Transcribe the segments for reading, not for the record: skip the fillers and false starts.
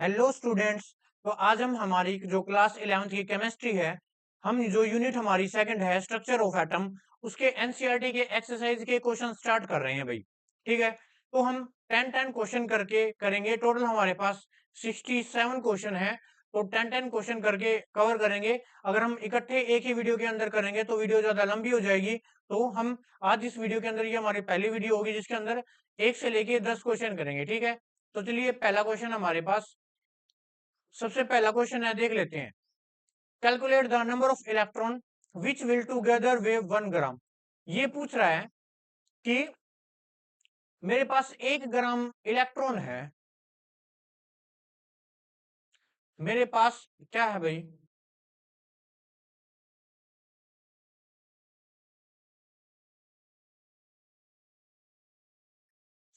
Hello students. तो आज हम हमारी जो क्लास 11th की केमिस्ट्री है, हम जो यूनिट हमारी सेकंड है स्ट्रक्चर ऑफ एटम, उसके एनसीईआरटी के एक्सरसाइज के क्वेश्चन स्टार्ट कर रहे हैं भाई। ठीक है, तो हम 10 क्वेश्चन करके करेंगे। टोटल हमारे पास 67 क्वेश्चन है, तो 10 क्वेश्चन करके कवर करेंगे। अगर हम इकट्ठे एक ही वीडियो के अंदर करेंगे तो वीडियो ज्यादा लंबी हो जाएगी। तो हम आज इस वीडियो के अंदर, ये हमारी पहली वीडियो होगी जिसके अंदर 1 से लेके 10 क्वेश्चन करेंगे। ठीक है, तो चलिए पहला क्वेश्चन हमारे पास, सबसे पहला क्वेश्चन है, देख लेते हैं। Calculate the number of electron which will together wave 1 ग्राम। ये पूछ रहा है कि मेरे पास 1 ग्राम इलेक्ट्रॉन है। मेरे पास क्या है भाई?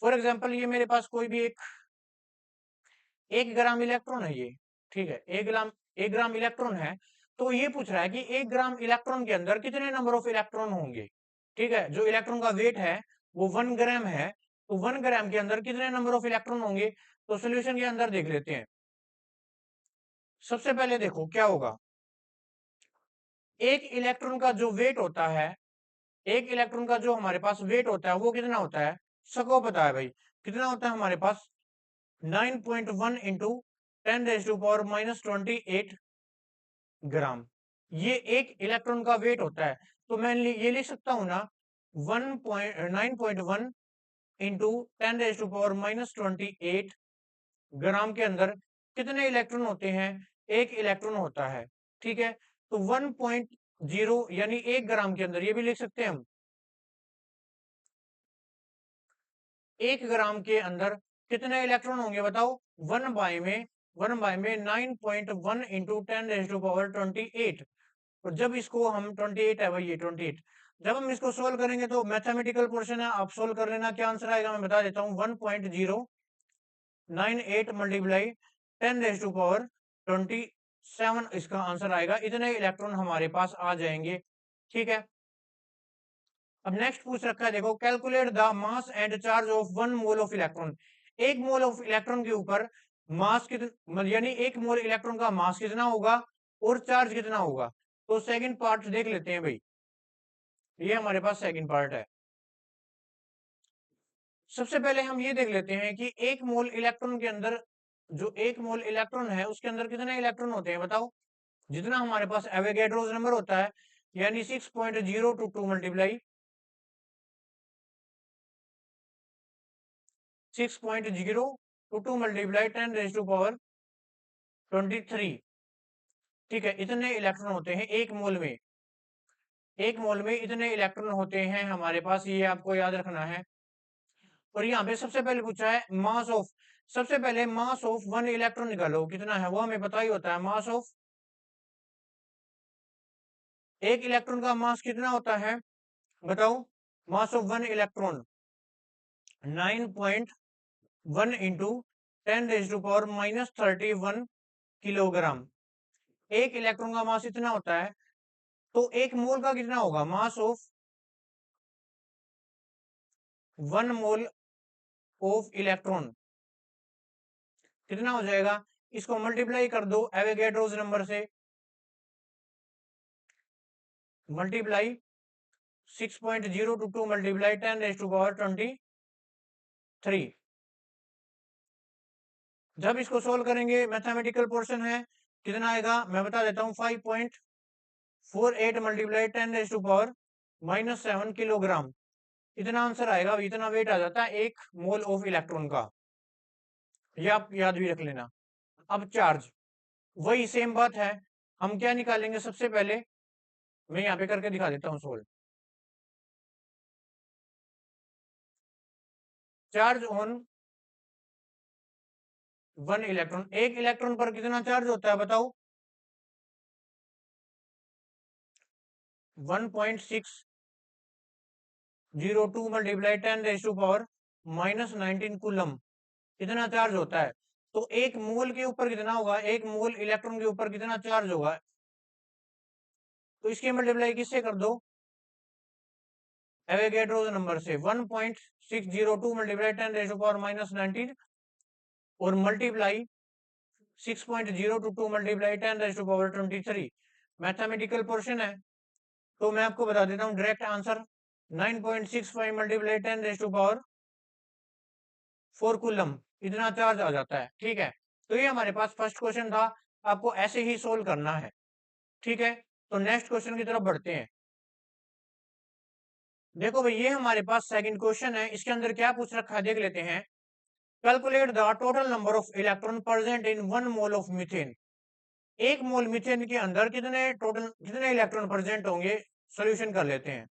फॉर एग्जाम्पल, ये मेरे पास कोई भी एक ग्राम इलेक्ट्रॉन है ये। ठीक है, 1 ग्राम इलेक्ट्रॉन है। तो ये पूछ रहा है कि 1 ग्राम इलेक्ट्रॉन के अंदर कितने नंबर ऑफ इलेक्ट्रॉन होंगे। ठीक है, जो इलेक्ट्रॉन का वेट है वो 1 ग्राम है, तो 1 ग्राम के अंदर कितने नंबर ऑफ इलेक्ट्रॉन होंगे। तो सोल्यूशन के अंदर देख लेते हैं। सबसे पहले देखो क्या होगा। एक इलेक्ट्रॉन का जो वेट होता है, एक इलेक्ट्रॉन का जो हमारे पास वेट होता है वो कितना होता है, सबको पता है भाई। कितना होता है हमारे पास? 9.1 इंटू 10⁻⁻28 ग्राम। ये एक इलेक्ट्रॉन का वेट होता है। तो मैं ये लिख सकता हूं ना, 9.1 इंटू 10⁻⁻28 ग्राम के अंदर कितने इलेक्ट्रॉन होते हैं? एक इलेक्ट्रॉन होता है। ठीक है, तो 1.0 यानी 1 ग्राम के अंदर ये भी लिख सकते हैं हम। 1 ग्राम के अंदर कितने इलेक्ट्रॉन होंगे बताओ? 1/में 9.1 इंटू 10⁻28। और जब इसको हम 28 है भाई, ये 28, जब हम इसको सोल्व करेंगे तो मैथमेटिकल पोर्शन है, आप सोल्व कर लेना। क्या आंसर आएगा मैं बता देता हूँ। 1.098 मल्टीप्लाई 10⁻27 इसका आंसर आएगा। इतने इलेक्ट्रॉन हमारे पास आ जाएंगे। ठीक है, अब नेक्स्ट पूछ रखा है, देखो, calculate the mass and charge of 1 mole of electron. 1 mole of electron के ऊपर मास कितना, यानी 1 मोल इलेक्ट्रॉन का मास कितना होगा और चार्ज कितना होगा। तो सेकंड पार्ट देख लेते हैं भाई। ये हमारे पास सेकंड पार्ट है। सबसे पहले हम ये देख लेते हैं कि 1 मोल इलेक्ट्रॉन के अंदर, जो 1 मोल इलेक्ट्रॉन है उसके अंदर कितने इलेक्ट्रॉन होते हैं बताओ। जितना हमारे पास एवोगैड्रोस नंबर होता है, यानी 6.022 मल्टीप्लाई 6.022 मल्टीप्लाई 10⁻23। ठीक है, इतने इलेक्ट्रॉन होते हैं 1 मोल में। 1 मोल में इतने इलेक्ट्रॉन होते हैं हमारे पास, ये आपको याद रखना है। और यहाँ पे सबसे पहले पूछा है मास ऑफ। सबसे पहले मास ऑफ 1 इलेक्ट्रॉन निकालो, कितना है वो हमें पता ही होता है। मास ऑफ एक इलेक्ट्रॉन का मास कितना होता है बताओ। Mass of 1 electron 9.1 into 10⁻31 kilogram. एक इलेक्ट्रॉन का मास इतना होता है, तो 1 मोल का कितना होगा? Mass of 1 mole of electron कितना हो जाएगा? इसको मल्टीप्लाई कर दो एवोगैड्रोस नंबर से। Multiply 6.022 multiply 10⁻23। जब इसको सोल्व करेंगे, मैथमेटिकल पोर्शन है, कितना आएगा मैं बता देता हूँ। 5.48 मल्टीप्लाई 10⁻⁻7 किलोग्राम। इतना आंसर आएगा, इतना वेट आ जाता है 1 मोल ऑफ इलेक्ट्रॉन का। ये आप याद भी रख लेना। अब चार्ज, वही सेम बात है। हम क्या निकालेंगे सबसे पहले, मैं यहाँ पे करके दिखा देता हूँ सोल्व। चार्ज ऑन 1 इलेक्ट्रॉन, एक इलेक्ट्रॉन पर कितना चार्ज होता है बताओ? 1.602 मल्टीप्लाई 10⁻⁻19 कूलम। इतना चार्ज होता है। तो 1 मोल के ऊपर कितना होगा? 1 मोल इलेक्ट्रॉन के ऊपर कितना चार्ज होगा? तो इसकी मल्टीप्लाई किससे कर दो? एवोगैड्रोस नंबर से। 1.602 मल्टीप्लाई 10⁻⁻19 और मल्टीप्लाई 6.022 मल्टीप्लाई 10⁻23 मैथमेटिकल पोर्शन है, तो मैं आपको बता देता हूँ डायरेक्ट आंसर 9.65 मल्टीप्लाई 10⁻4 कूलम इतना चार्ज आ जाता है। ठीक है, तो ये हमारे पास फर्स्ट क्वेश्चन था, आपको ऐसे ही सोल्व करना है। ठीक है, तो नेक्स्ट क्वेश्चन की तरफ बढ़ते हैं। देखो भाई, ये हमारे पास सेकंड क्वेश्चन है, इसके अंदर क्या पूछ रखा है देख लेते हैं। Calculate the total number of electron present in 1 mole of methane. 1 mole methane के अंदर कितने इलेक्ट्रॉन प्रेजेंट होंगे, सॉल्यूशन कर लेते हैं।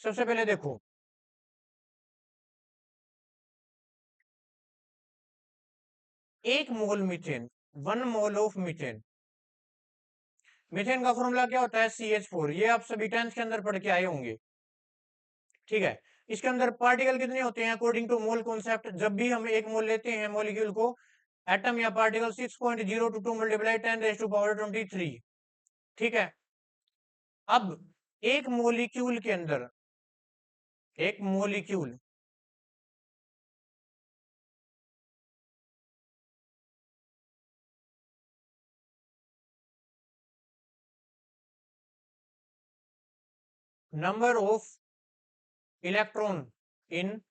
सबसे पहले देखो, 1 mole methane, 1 mole of methane. Methane का फॉर्मूला क्या होता है, CH4। ये आप सभी 10th के अंदर पढ़ के आए होंगे। ठीक है, इसके अंदर पार्टिकल कितने होते हैं अकॉर्डिंग टू मोल कॉन्सेप्ट। जब भी हम एक मोल लेते हैं मॉलिक्यूल को, एटम या पार्टिकल 6.022 मल्टीप्लाई 10⁻23। ठीक है, अब एक मोलिक्यूल के अंदर, एक molecule number of electron in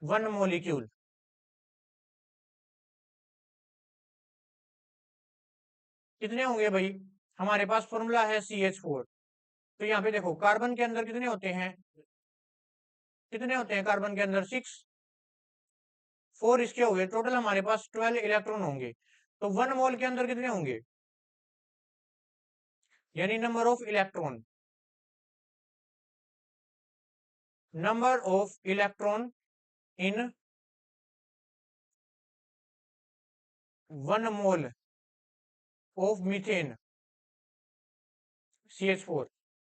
1 molecule, कितने होंगे भाई। हमारे पास फॉर्मूला है CH4। तो यहाँ पे देखो, कार्बन के अंदर कितने होते हैं, कार्बन के अंदर 6, 4 इसके हो गए, टोटल हमारे पास 12 इलेक्ट्रॉन होंगे। तो 1 मोल के अंदर कितने होंगे, यानी number of electron, in 1 mole of methane CH4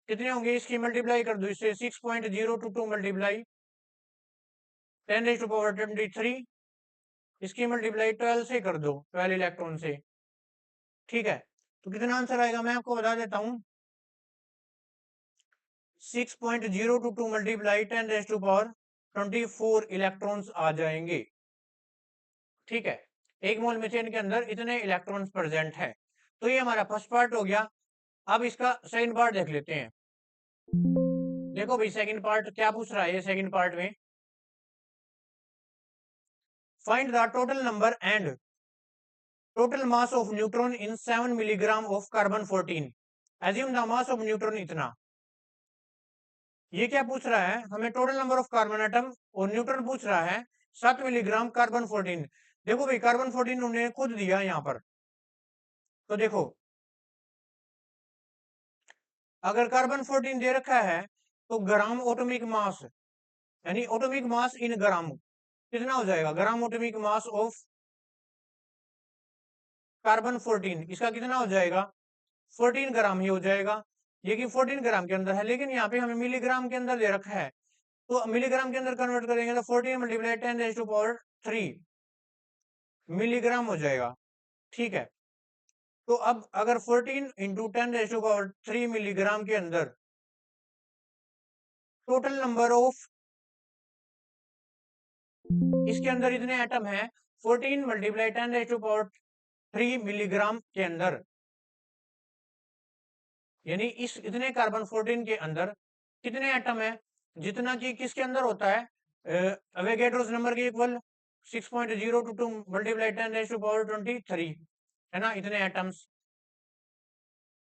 कितने होंगे, इसकी मल्टीप्लाई कर दो इससे, 6.022 मल्टीप्लाई 10⁻23, इसकी मल्टीप्लाई 12 से कर दो, 12 इलेक्ट्रॉन से। ठीक है, तो कितना आंसर आएगा मैं आपको बता देता हूं, 6.022 मल्टीप्लाई 10⁻24 इलेक्ट्रॉन्स आ जाएंगे। ठीक है, एक मोल मीथेन के अंदर इतने इलेक्ट्रॉन्स प्रेजेंट है। तो ये हमारा फर्स्ट पार्ट हो गया। अब इसका सेकंड पार्ट देख लेते हैं। देखो भाई, सेकंड पार्ट क्या पूछ रहा है, ये सेकंड पार्ट में find the total number and total mass of neutron in 7 milligram of carbon 14। Assume the mass of neutron इतना। ये क्या पूछ रहा है, हमें total number of carbon atom और न्यूट्रॉन पूछ रहा है 7 मिलीग्राम कार्बन 14। देखो भाई, कार्बन 14 उन्होंने खुद दिया यहाँ पर। तो देखो, अगर कार्बन 14 दे रखा है, तो ग्राम एटॉमिक मास, यानी एटॉमिक मास इन ग्राम कितना हो जाएगा, gram atomic mass of carbon 14, इसका कितना हो जाएगा, 14 ग्राम ही हो जाएगा। ये कि 14 ग्राम के अंदर है, लेकिन यहाँ पे हमें मिलीग्राम के अंदर दे रखा है, तो मिलीग्राम के अंदर कन्वर्ट करेंगे तो 14 मल्टीप्लाई 10⁻³ मिलीग्राम हो जाएगा। ठीक है, तो अब अगर 14 इंटू 10⁻³ मिलीग्राम के अंदर टोटल नंबर ऑफ, इसके अंदर इतने एटम है, 14 मल्टीप्लाई 10⁻³ मिलीग्राम के अंदर, यानी इस इतने कार्बन 14 के अंदर कितने एटम है, जितना कि किसके अंदर होता है अवेगेड्रोस नंबर के इक्वल 6.022 मल्टीप्लाई 10⁻23, है ना, इतने एटम्स।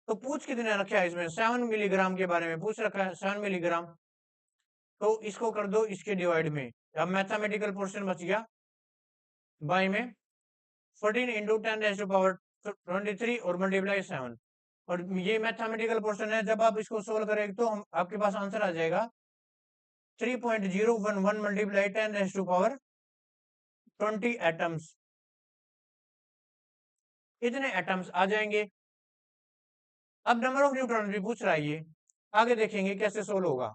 तो पूछ कितने रखा है इसमें, 7 मिलीग्राम के बारे में पूछ रखा है, 7 मिलीग्राम। तो इसको कर दो इसके डिवाइड में, अब मैथमेटिकल पोर्शन बच गया बाई में 14 इंटू 10⁻23 और मल्टीप्लाई 7, और ये मैथमेटिकल पोर्शन है। जब आप इसको सोल्व करेंगे तो आपके पास आंसर आ जाएगा 3.011 मल्टीप्लाई 10⁻20 एटम्स, इतने एटम्स आ जाएंगे। अब नंबर ऑफ न्यूट्रॉन भी पूछ रहा है, ये आगे देखेंगे कैसे सोल्व होगा।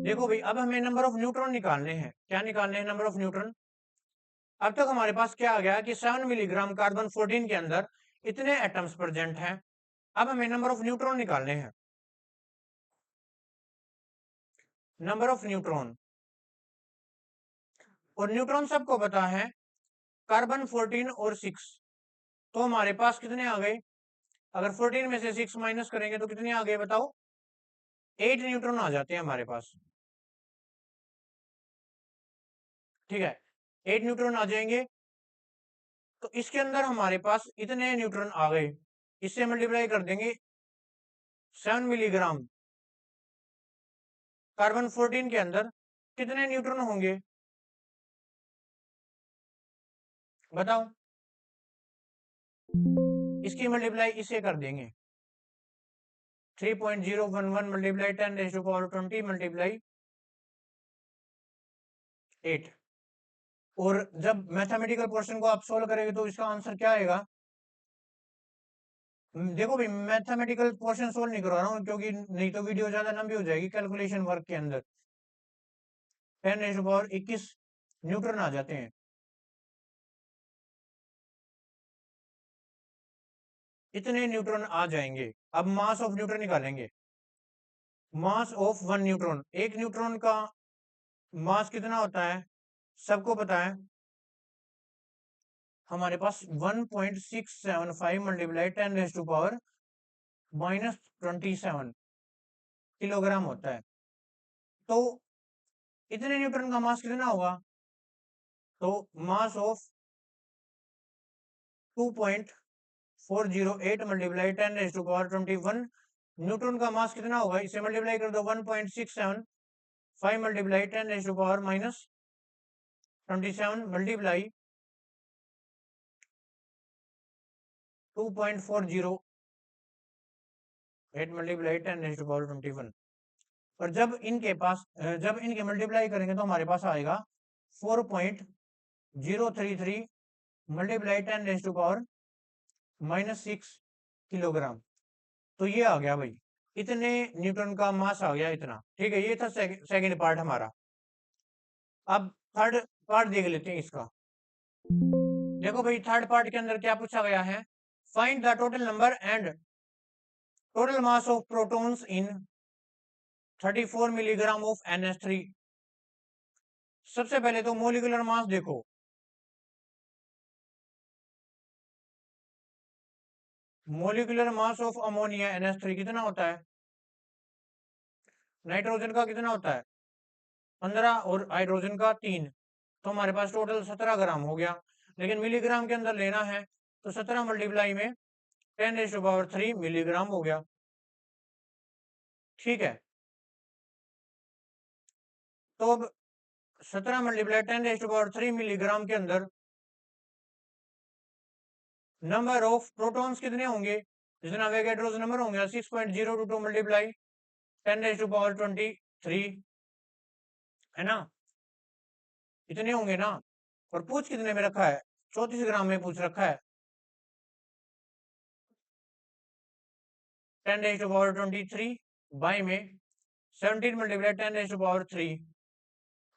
देखो भाई, अब हमें नंबर ऑफ न्यूट्रॉन निकालने हैं। क्या निकालने हैं, नंबर ऑफ न्यूट्रॉन। अब तक हमारे पास क्या आ गया कि 7 मिलीग्राम कार्बन 14 के अंदर इतने एटम्स प्रेजेंट हैं। अब हमें नंबर ऑफ न्यूट्रॉन निकालने हैं। नंबर ऑफ न्यूट्रॉन, और न्यूट्रॉन सबको पता है कार्बन 14 और 6। तो हमारे पास कितने आ गए? अगर 14 में से 6 माइनस करेंगे तो कितने आ गए बताओ? 8 न्यूट्रॉन आ जाते हैं हमारे पास। ठीक है, 8 न्यूट्रॉन आ जाएंगे। तो इसके अंदर हमारे पास इतने न्यूट्रॉन आ गए, इससे मल्टीप्लाई कर देंगे 7 मिलीग्राम। कार्बन 14 के अंदर कितने न्यूट्रॉन होंगे बताओ? इसकी मल्टीप्लाई इसे कर देंगे 3.011 मल्टीप्लाई 10⁻20 मल्टीप्लाई 8। और जब मैथमेटिकल पोर्शन को आप सोल्व करेंगे तो इसका आंसर क्या आएगा? देखो भाई, मैथमेटिकल पोर्शन सोल्व नहीं करवा रहा हूँ क्योंकि नहीं तो वीडियो ज्यादा लंबी हो जाएगी। कैलकुलेशन वर्क के अंदर 10⁻21 न्यूट्रन आ जाते हैं। इतने न्यूट्रॉन आ जाएंगे। अब मास ऑफ न्यूट्रॉन निकालेंगे। मास ऑफ 1 न्यूट्रॉन, एक न्यूट्रॉन का मास कितना होता है सबको पता है। हमारे पास 1.675 मल्टीप्लाई 10⁻⁻27 किलोग्राम होता है। तो इतने न्यूट्रॉन का मास कितना होगा? तो मास ऑफ 2.408 मल्टीप्लाई 10⁻21 न्यूट्रॉन का मास कितना होगा? इसे मल्टीप्लाई कर दो 1.675 मल्टीप्लाई 10⁻⁻27 मल्टीप्लाई 2.408 मल्टीप्लाई 10⁻21। और जब इनके मल्टीप्लाई करेंगे तो हमारे पास आएगा 4.033 मल्टीप्लाई 10⁻⁻6 किलोग्राम। तो ये आ गया भाई, इतने न्यूटन का मास आ गया इतना। ठीक है, ये था सेकंड पार्ट हमारा। अब थर्ड पार्ट देख लेते हैं इसका। देखो भाई, थर्ड पार्ट के अंदर क्या पूछा गया है? Find the total number and total mass of protons in 34 milligram of NH3। सबसे पहले तो मोलिकुलर मास देखो। Molecular mass of ammonia NH3 कितना होता है? नाइट्रोजन का कितना होता है? 15 और हाइड्रोजन का 3। तो हमारे पास टोटल 17 ग्राम हो गया। लेकिन मिलीग्राम के अंदर लेना है तो 17 मल्टीप्लाई में 10⁻³ मिलीग्राम हो गया। ठीक है, तो अब 17 मल्टीप्लाई 10⁻³ मिलीग्राम के अंदर नंबर ऑफ प्रोटॉन्स कितने होंगे? जितना अवोगाड्रोस नंबर होंगे 6.022 मल्टीप्लाई 10⁻23 है ना, इतने होंगे ना। और पूछ कितने में रखा है? 34 ग्राम में पूछ रखा है। 10⁻23 बाई में 17 मल्टीप्लाई 10⁻³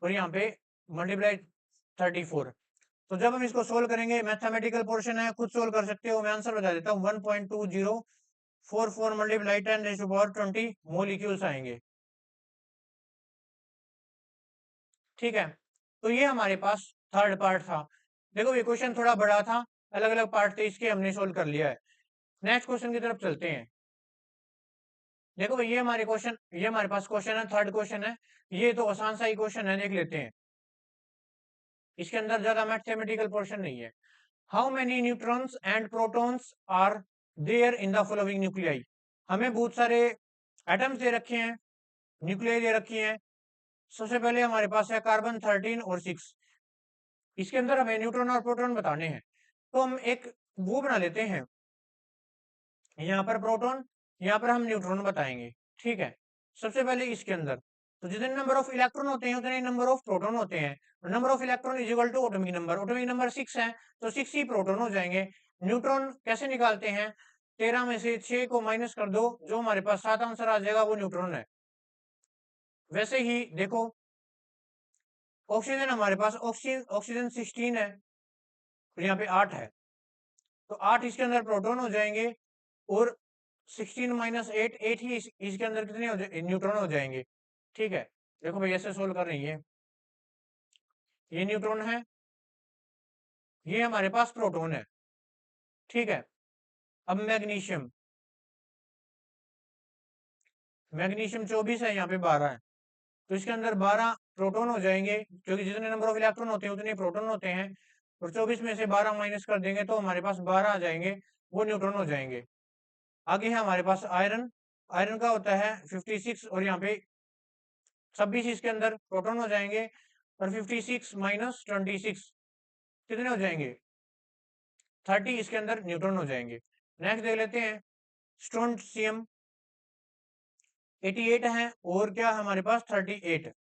और यहाँ पे मल्टीप्लाई 34। तो जब हम इसको सोल्व करेंगे, मैथमेटिकल पोर्शन है, खुद सोल्व कर सकते हो। मैं आंसर बता देता हूँ 1.2044 मल्टीप्लाई 10⁻20 मोलिक्यूल्स आएंगे। ठीक है, तो ये हमारे पास थर्ड पार्ट था। देखो ये क्वेश्चन थोड़ा बड़ा था, अलग अलग पार्ट थे इसके, हमने सोल्व कर लिया है। नेक्स्ट क्वेश्चन की तरफ चलते हैं। देखो ये हमारे पास क्वेश्चन है, थर्ड क्वेश्चन है। ये तो आसान सा ही क्वेश्चन है, देख लेते हैं। इसके अंदर ज्यादा मैथमेटिकल पोर्शन नहीं है। How many neutrons and protons are there in the following nuclei. हमें बहुत सारे एटम्स दे रखे हैं, न्यूक्लियाई दे रखी हैं। सबसे पहले हमारे पास है कार्बन 13 और 6। इसके अंदर हमें न्यूट्रॉन और प्रोटॉन बताने हैं। तो हम एक वो बना लेते हैं, यहाँ पर प्रोटॉन, यहाँ पर हम न्यूट्रॉन बताएंगे। ठीक है, सबसे पहले इसके अंदर तो जितने नंबर ऑफ इलेक्ट्रॉन होते हैं उतने नंबर ऑफ प्रोटॉन होते हैं। Number of electron is equal to atomic number 6 है, तो 6 ही प्रोटॉन हो जाएंगे। न्यूट्रॉन कैसे निकालते हैं? 13 में से 6 को माइनस कर दो, जो हमारे पास 7 आंसर आ जाएगा वो न्यूट्रॉन है। वैसे ही देखो ऑक्सीजन, हमारे पास ऑक्सीजन 16 है और यहाँ पे 8 है, तो 8 इसके अंदर प्रोटॉन हो जाएंगे और 16 माइनस 8 8 ही इसके अंदर कितने हो न्यूट्रॉन हो जाएंगे। ठीक है, देखो भाई ऐसे सोल्व कर रही है। ये न्यूट्रॉन है, ये हमारे पास प्रोटॉन है, ठीक है। अब मैग्नीशियम, मैग्नीशियम 24 है, यहाँ पे 12 है, तो इसके अंदर 12 प्रोटॉन हो जाएंगे, क्योंकि जितने नंबर ऑफ इलेक्ट्रॉन होते हैं उतने प्रोटॉन होते हैं, और 24 में से 12 माइनस कर देंगे तो हमारे पास 12 आ जाएंगे, वो न्यूट्रॉन हो जाएंगे। आगे है हमारे पास आयरन, आयरन का होता है 56, और यहाँ पे 26 इसके अंदर प्रोटॉन हो जाएंगे, और 56 माइनस 26 कितने हो जाएंगे, 30 इसके अंदर न्यूट्रॉन हो जाएंगे। नेक्स्ट देख लेते हैं स्ट्रोंशियम, 88 है, और क्या हमारे पास 38,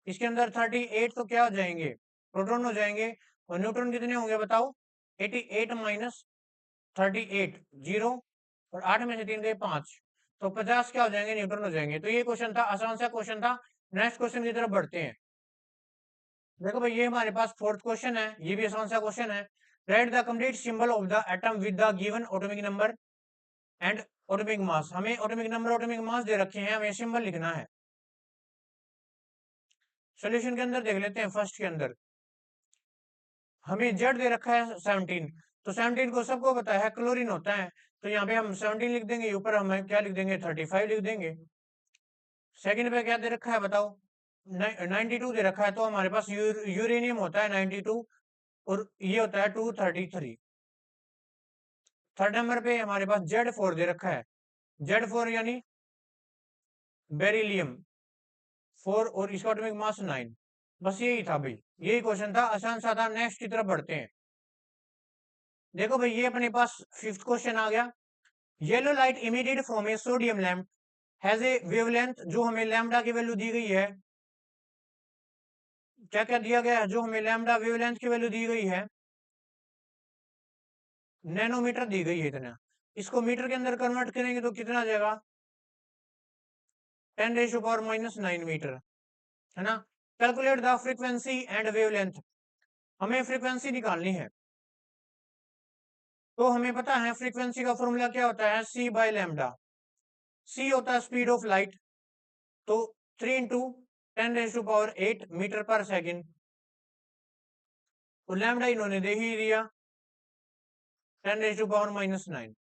इसके अंदर 38 तो क्या हो जाएंगे, प्रोटॉन हो जाएंगे, और न्यूट्रॉन कितने होंगे बताओ, 88 माइनस 38 0, और 8 में से 3 गए 5, तो 50 क्या हो जाएंगे, न्यूट्रॉन हो जाएंगे। तो ये क्वेश्चन था, आसान सा क्वेश्चन था। नेक्स्ट क्वेश्चन की तरफ बढ़ते हैं। देखो भाई, ये हमारे पास फोर्थ क्वेश्चन है, ये भी आसान सा क्वेश्चन है। Right the complete symbol of the atom with the given atomic number and atomic mass. हमें एटॉमिक नंबर एटॉमिक मास दे रखे हैं, हमें सिंबल लिखना है। सॉल्यूशन के अंदर देख लेते हैं, फर्स्ट के अंदर हमें जेड दे रखा है 17, तो 17 को सबको पता है क्लोरीन होता है, तो यहाँ पे हम 17 लिख देंगे, ऊपर हम क्या लिख देंगे, 35 लिख देंगे। सेकंड पे क्या दे रखा है बताओ, 92 दे रखा है, तो हमारे पास यूरेनियम होता है 92, और ये होता है 233। थर्ड नंबर पे हमारे पास Z4 दे रखा है, Z4 यानी बेरिलियम 4, और इसका एटॉमिक मास 9। बस यही था भाई, यही क्वेश्चन था, आसान सा था। नेक्स्ट की तरफ बढ़ते हैं। देखो भाई, ये अपने पास फिफ्थ क्वेश्चन आ गया। Yellow light emitted from A sodium lamp has a wavelength, जो हमें लैम्डा की वैल्यू दी गई है, क्या क्या दिया गया है, जो हमें लैम्डा वेवलेंथ की वैल्यू दी गई है, नैनोमीटर दी गई है इतना। इसको मीटर के अंदर कन्वर्ट करेंगे तो कितना आ जाएगा, 10⁻⁻⁹ मीटर, है ना। Calculate the frequency and wavelength, हमें फ्रीक्वेंसी निकालनी है, तो हमें पता है फ्रीक्वेंसी का फॉर्मूला क्या होता है, c बाय लैम्डा। c होता है स्पीड ऑफ लाइट, तो 3 इंटू 10⁸ मीटर पर सेकेंड, और लैम्डा इन्होंने दे ही दिया 10⁻⁻9,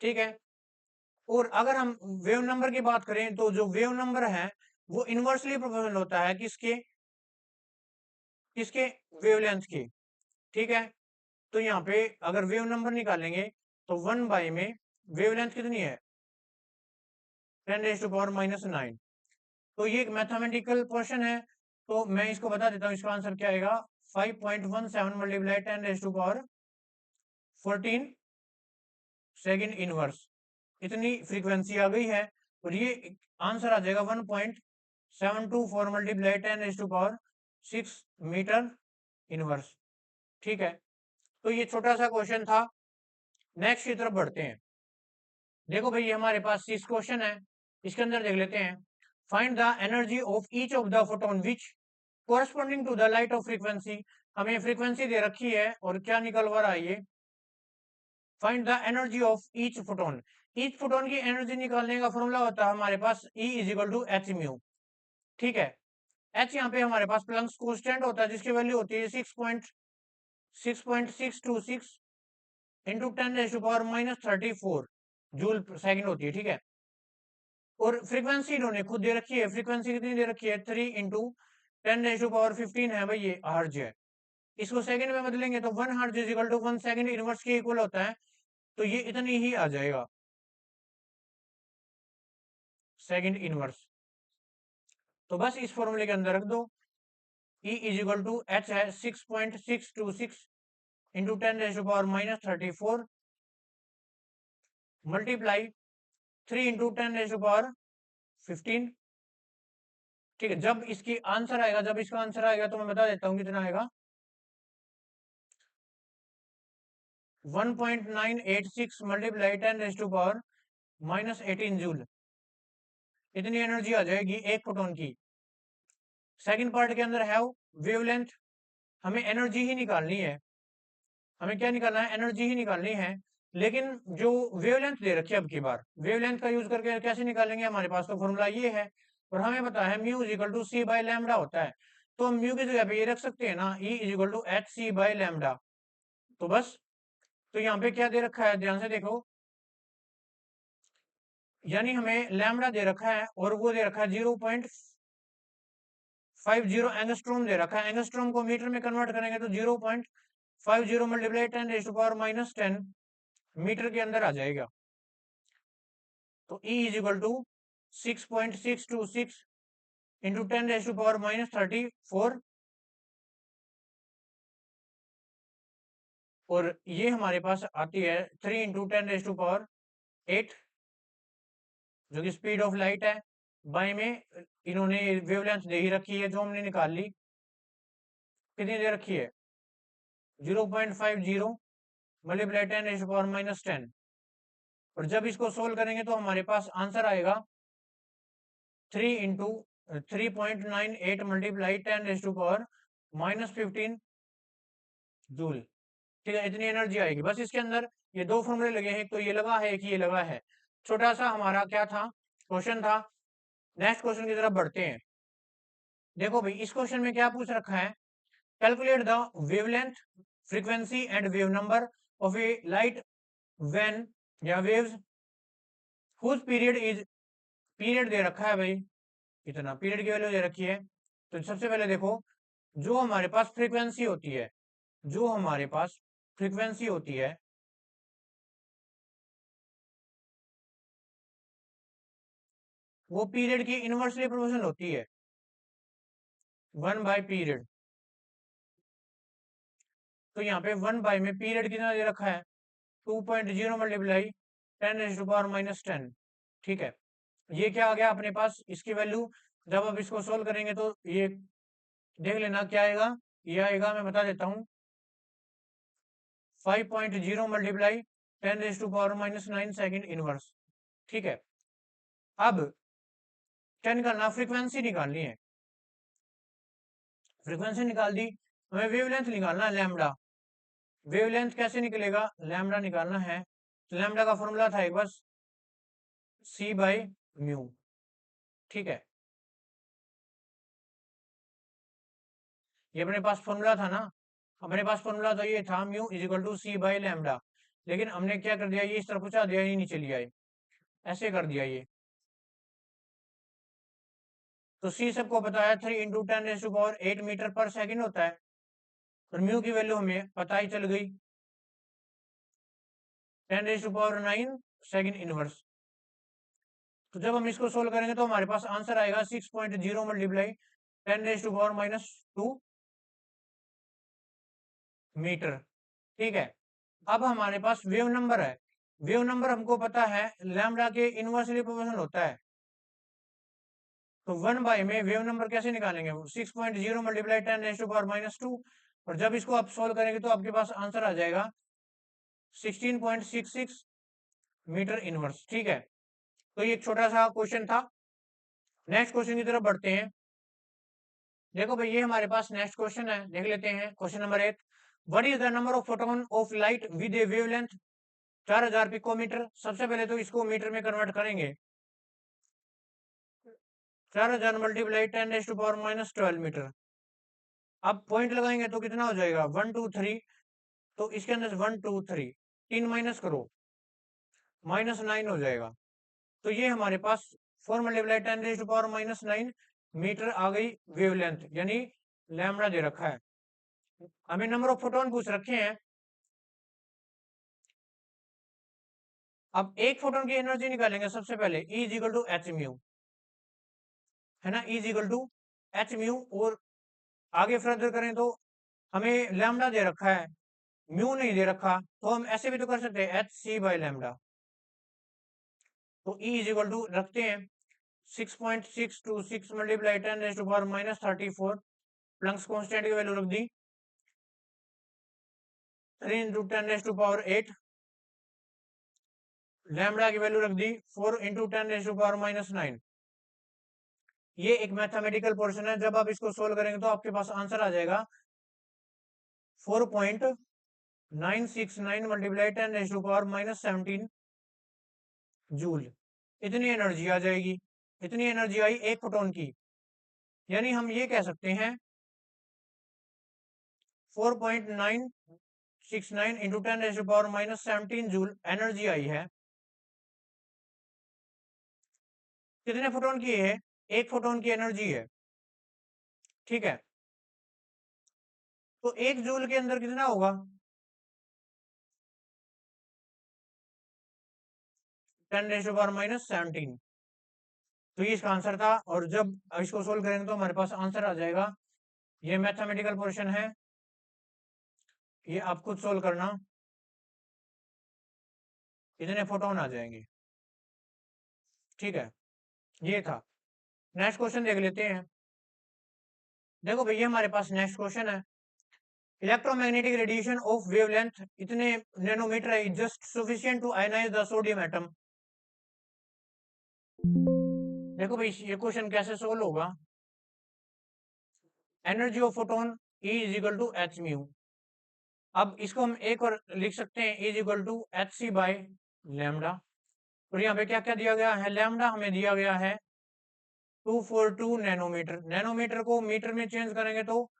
ठीक है। और अगर हम वेव नंबर की बात करें, तो जो वेव नंबर है वो इनवर्सली प्रोपोर्शनल होता है किसके, किसके, वेवलेंथ के, ठीक है। तो यहाँ पे अगर वेव नंबर निकालेंगे तो 1 बाई में वेवलेंथ कितनी है, 10⁻⁻9। तो ये एक मैथमेटिकल क्वेश्चन है, तो मैं इसको बता देता हूँ, इसका आंसर क्या आएगा, 5.17 मल्टीप्लाई 10⁻14 सेकेंड इनवर्स, इतनी फ्रीक्वेंसी आ गई है, और ये आंसर आ जाएगा 1.724 मल्टीप्लाई 10⁻6 मीटर इनवर्स, ठीक है। तो ये छोटा सा क्वेश्चन था। नेक्स्ट की तरफ बढ़ते हैं। देखो भाई, ये हमारे पास 6 क्वेश्चन है, इसके अंदर देख लेते हैं। Find the energy of each of the photon which corresponding to the light of frequency. हमें फ्रीक्वेंसी दे रखी है, और क्या निकल रहा है ये, find the energy of each photon. Each photon की एनर्जी निकालने का फॉर्मूला होता है हमारे पास E = h म्यू, ठीक है। h यहाँ पे हमारे पास प्लैंक्स कांस्टेंट होता है, जिसकी वैल्यू होती है 6.626 इंटू 10⁻⁻34 जूल सेकंड होती है, ठीक है। और फ्रीक्वेंसी इन्होंने खुद दे रखी है, फ्रीक्वेंसी कितनी दे रखी है, 3 इंटू 10⁻15 है भाई, ये हर्ज है। इसको सेकंड में बदलेंगे तो 1 हर्ज = 1 सेकंड इनवर्स के इक्वल होता है, तो ये इतनी ही आ जाएगा, सेकंड इनवर्स। तो बस इस फॉर्मूले के अंदर रख दो, E = h है 6.626 इंटू 10⁻⁻34 मल्टीप्लाई 3 इंटू 10⁻15, ठीक है। जब इसकी आंसर आएगा, जब इसका आंसर आएगा तो मैं बता देता हूं कितना आएगा, 1.986 मल्टीप्लाई 10⁻⁻18 जूल, इतनी एनर्जी आ जाएगी एक फोटोन की। सेकंड पार्ट के अंदर है वेवलेंथ, हमें एनर्जी ही निकालनी है, हमें क्या निकालना है, एनर्जी ही निकालनी है। लेकिन जो वेवलेंथ दे रखी है, अब की बार वेवलेंथ का यूज करके कैसे निकालेंगे, हमारे पास तो फॉर्मूला ये है, और हमें पता है μ = c बाय लैम्डा होता है। तो हम म्यू की जगह पे ये रख सकते हैं ना, E is equal to H C by lambda. तो बस, तो यहाँ पे क्या दे रखा है, ध्यान से देखो, यानी हमें लैम्डा दे रखा है और वो दे रखा है 0.50 एंगस्ट्रोम दे रखा है। एंगस्ट्रोम को मीटर में कन्वर्ट करेंगे तो 0.50 मल्टीप्लाई 10⁻⁻10 मीटर के अंदर आ जाएगा। तो E is equal to 6.626 into 10⁻⁻34, और ये हमारे पास आती है 3 इंटू 10⁻8, जो कि स्पीड ऑफ लाइट है। बाई में इन्होंने वेवलेंथ दे ही रखी है, जो हमने निकाल ली। कितनी दे रखी है, 0.50 मल्टीप्लाई 10⁻⁻10। और जब इसको सोल्व करेंगे तो हमारे पास आंसर आएगा 3 इंटू 3.98 मल्टीप्लाई 10⁻⁻15 जूल। ठीक है, इतनी एनर्जी आएगी। बस इसके अंदर ये दो फॉर्मूले लगे हैं, एक तो ये लगा है, एक ये लगा है। छोटा सा हमारा क्या था, क्वेश्चन था। नेक्स्ट क्वेश्चन की तरफ बढ़ते हैं। देखो भाई, इस क्वेश्चन में क्या पूछ रखा है, calculate the wavelength, frequency and wave number of a light when या waves whose period is, period दे रखा है भाई, इतना पीरियड की वैल्यू दे रखी है। तो सबसे पहले देखो, जो हमारे पास फ्रीक्वेंसी होती है, जो हमारे पास फ्रीक्वेंसी होती है, वो पीरियड की इनवर्सली प्रोपोर्शनल होती है, 1/पीरियड। तो यहाँ पे 1 में पीरियड कितना दे रखा है, 2.0 मल्टीप्लाई 10⁻⁻10। ठीक है, ये क्या आ गया अपने पास, इसकी वैल्यू जब आप इसको सोल्व करेंगे तो ये देख लेना क्या आएगा। ये आएगा, मैं बता देता हूँ, 5.0 मल्टीप्लाई 10⁻⁻9 सेकेंड इनवर्स। ठीक है, अब 10 करना, फ्रीक्वेंसी निकालनी है। फ्रीक्वेंसी निकाल दी, हमें वेवलेंथ निकालना है, लैम्डा। वेवलेंथ कैसे निकलेगा, लैम्डा निकालना है। लैम्डा का फॉर्मूला था एक बस C/μ। ठीक है, ये अपने पास फॉर्मूला था ना, अपने पास फॉर्मूला तो ये था mu is equal to C/λ। लेकिन हमने क्या कर दिया, ये इस तरफ पूछा दिया, ये नीचे लिया, ऐसे कर दिया ये। तो C सबको पता है, 3 इंटू 10⁻8 मीटर पर सेकेंड होता है। और म्यू की वैल्यू हमें पता ही चल गई, 10⁻9 सेकेंड इनवर्स। तो जब हम इसको सोल्व करेंगे तो हमारे पास आंसर आएगा 6.0 मल्टीप्लाई 10⁻⁻2 मीटर। ठीक है, अब हमारे पास वेव नंबर है। वेव नंबर हमको पता है लैम्डा के इनवर्सली प्रोपोर्शनल होता है। तो 1 में वेव नंबर कैसे निकालेंगे, 6.0 मल्टीप्लाई 10⁻⁻2। और जब इसको आप सोल्व करेंगे तो आपके पास आंसर आ जाएगा 16.66 मीटर इनवर्स। ठीक है, तो ये एक छोटा सा क्वेश्चन था। नेक्स्ट क्वेश्चन की तरफ बढ़ते हैं। देखो भाई, ये हमारे पास नेक्स्ट क्वेश्चन है, देख लेते हैं। Question number 1, what is the number of photon of light with a wavelength 4000 picometre. सबसे पहले तो इसको मीटर में कन्वर्ट करेंगे, 4000 मल्टीप्लाई 10⁻⁻12 मीटर। अब पॉइंट लगाएंगे तो कितना हो जाएगा, 1 2 3। तो इसके अंदर 1 2 3, 3 माइनस करो, -9 हो जाएगा। तो ये हमारे पास 4 मल्टीप्लाई 10⁻⁻9 मीटर आ गई वेवलेंथ, यानी लैम्डा दे रखा है। हमें नंबर ऑफ फोटोन पूछ रखे हैं। अब एक फोटोन की एनर्जी निकालेंगे सबसे पहले, E is equal to H mu, है ना, E is equal to H mu. और आगे फर्दर करें तो हमें लैम्डा दे रखा है, म्यू नहीं दे रखा, तो हम ऐसे भी तो कर सकते हैं, HC/λ। तो E इज इक्वल टू रखते हैं 6.626 मल्टीप्लाई 10⁻⁻34, प्लंक्स कांस्टेंट की वैल्यू रख दी, 3 इंटू 10⁻8, लैम्डा की वैल्यू रख दी 4 इंटू 10⁻⁻9। ये एक मैथमेटिकल पोर्शन है, जब आप इसको सोल्व करेंगे तो आपके पास आंसर आ जाएगा 4.969 मल्टीप्लाई 10⁻⁻17 जूल। इतनी एनर्जी आ जाएगी। इतनी एनर्जी आई एक फोटोन की, यानी हम ये कह सकते हैं 4.969 इंटू 10⁻⁻17 जूल एनर्जी आई है। कितने फोटोन की है? एक फोटोन की एनर्जी है, ठीक है। तो 1 जूल के अंदर कितना होगा? 10⁻⁻17। तो ये इसका आंसर था। और जब इसको सोल्व करेंगे तो हमारे पास आंसर आ जाएगा। ये मैथमेटिकल पोर्शन है, ये आप खुद सोल्व करना, इतने फोटोन आ जाएंगे, ठीक है। ये था। नेक्स्ट क्वेश्चन देख लेते हैं। देखो भैया हमारे पास नेक्स्ट क्वेश्चन है, इलेक्ट्रोमैग्नेटिक रेडिएशन ऑफ वेवलेंथ इतने नैनोमीटर है just sufficient to ionise the sodium atom. देखो भाई ये क्वेश्चन कैसे सोल्व होगा। Energy of photon E is equal to H mu. अब इसको हम एक और लिख सकते हैं, E is equal to H C by lambda. और यहाँ पे क्या क्या दिया गया है? लैम्डा हमें दिया गया है 242 नैनोमीटर। नैनोमीटर को मीटर में चेंज करेंगे तो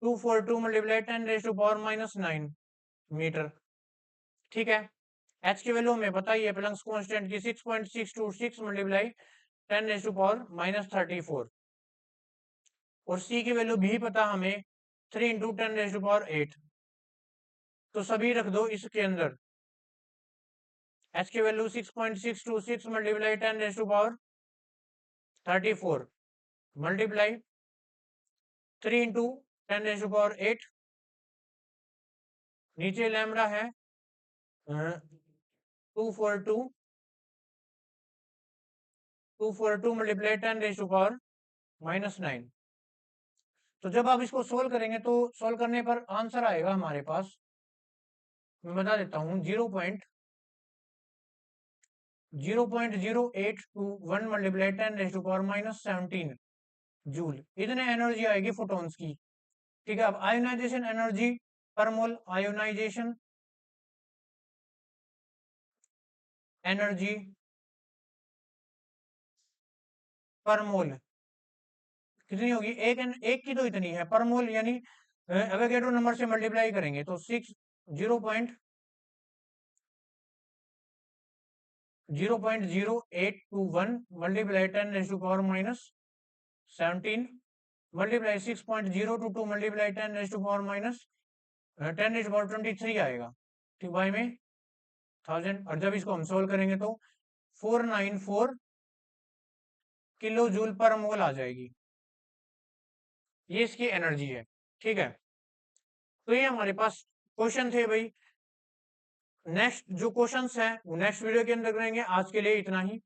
242 मल्टीप्लाई 10⁻⁻9 मीटर, ठीक है। एच की वैल्यू हमें पता ही है, प्लंक्स कांस्टेंट की 6.626 मल्टीप्लाई 10⁻⁻34। और सी की वैल्यू भी पता हमें 3 इंटू 10⁻8। तो सभी रख दो इसके अंदर। एच की वैल्यू 6.626 मल्टीप्लाई 10⁻34 मल्टीप्लाई 3 इंटू 10⁻8। नीचे लैम्डा है 242 मल्टीप्लाई 10⁻⁻9। तो जब आप इसको सोल्व करेंगे तो सोल्व करने पर आंसर आएगा हमारे पास, मैं बता देता हूँ, 0.0821 मल्टीप्लाई 10⁻⁻17 जूल। इतने एनर्जी आएगी फोटॉन्स की, ठीक है। अब आयोनाइजेशन एनर्जी पर मोल, आयोनाइजेशन एनर्जी पर मोल कितनी होगी? एक की तो इतनी है पर मोल, यानी एवोगैड्रो नंबर से मल्टीप्लाई करेंगे तो 0.0821 मल्टीप्लाई 10⁻⁻17 मल्टीप्लाई 6.022 मल्टीप्लाई 10⁻⁻10⁻23 आएगा, ठीक भाई में 1000। और जब इसको हम सोल्व करेंगे तो 494 किलो जूल पर मोल आ जाएगी। ये इसकी एनर्जी है, ठीक है। तो ये हमारे पास क्वेश्चन थे भाई। नेक्स्ट जो क्वेश्चंस हैं वो नेक्स्ट वीडियो के अंदर करेंगे। आज के लिए इतना ही।